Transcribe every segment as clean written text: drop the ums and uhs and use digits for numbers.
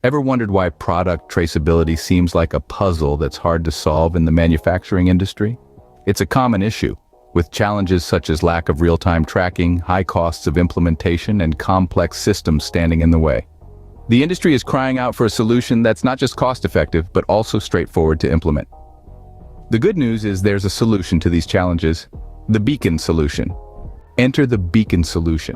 Ever wondered why product traceability seems like a puzzle that's hard to solve in the manufacturing industry? It's a common issue, with challenges such as lack of real-time tracking, high costs of implementation, and complex systems standing in the way. The industry is crying out for a solution that's not just cost-effective, but also straightforward to implement. The good news is there's a solution to these challenges: the Beacon solution. Enter the Beacon solution,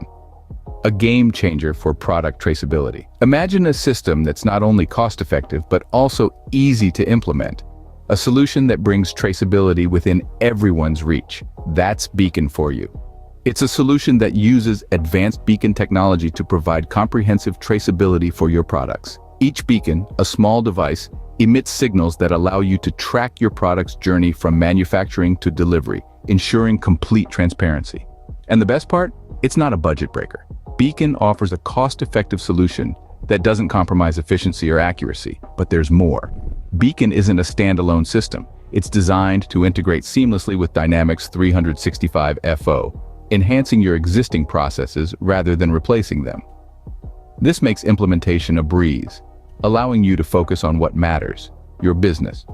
a game changer for product traceability. Imagine a system that's not only cost-effective, but also easy to implement. A solution that brings traceability within everyone's reach. That's Beacon for you. It's a solution that uses advanced beacon technology to provide comprehensive traceability for your products. Each beacon, a small device, emits signals that allow you to track your product's journey from manufacturing to delivery, ensuring complete transparency. And the best part? It's not a budget breaker. Beacon offers a cost-effective solution that doesn't compromise efficiency or accuracy, but there's more. Beacon isn't a standalone system. It's designed to integrate seamlessly with Dynamics 365 FO, enhancing your existing processes rather than replacing them. This makes implementation a breeze, allowing you to focus on what matters, your business.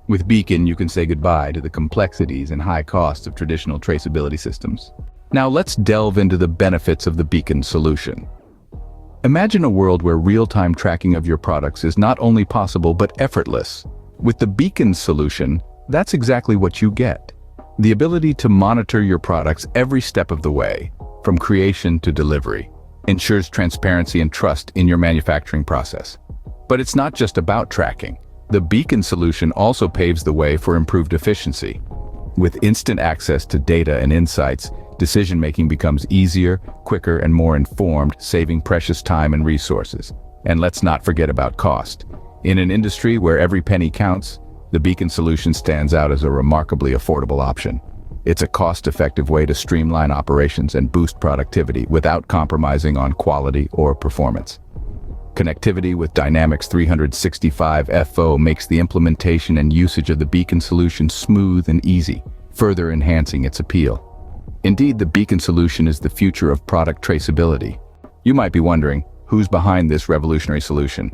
With Beacon, you can say goodbye to the complexities and high costs of traditional traceability systems. Now let's delve into the benefits of the Beacon solution. Imagine a world where real-time tracking of your products is not only possible but effortless. With the Beacon solution, that's exactly what you get. The ability to monitor your products every step of the way, from creation to delivery, ensures transparency and trust in your manufacturing process. But it's not just about tracking. The Beacon solution also paves the way for improved efficiency. With instant access to data and insights, decision-making becomes easier, quicker, and more informed, saving precious time and resources. And let's not forget about cost. In an industry where every penny counts, the Beacon solution stands out as a remarkably affordable option. It's a cost-effective way to streamline operations and boost productivity without compromising on quality or performance. Connectivity with Dynamics 365 FO makes the implementation and usage of the Beacon solution smooth and easy, further enhancing its appeal. Indeed, the Beacon solution is the future of product traceability. You might be wondering, who's behind this revolutionary solution?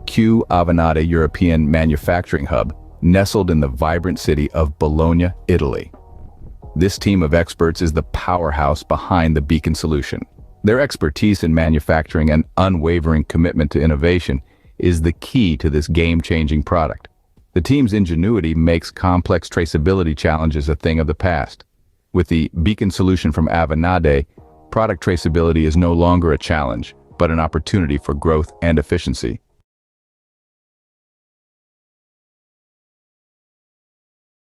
Q Avanade European Manufacturing Hub, nestled in the vibrant city of Bologna, Italy. This team of experts is the powerhouse behind the Beacon solution. Their expertise in manufacturing and unwavering commitment to innovation is the key to this game-changing product. The team's ingenuity makes complex traceability challenges a thing of the past. With the Beacon solution from Avanade, product traceability is no longer a challenge, but an opportunity for growth and efficiency.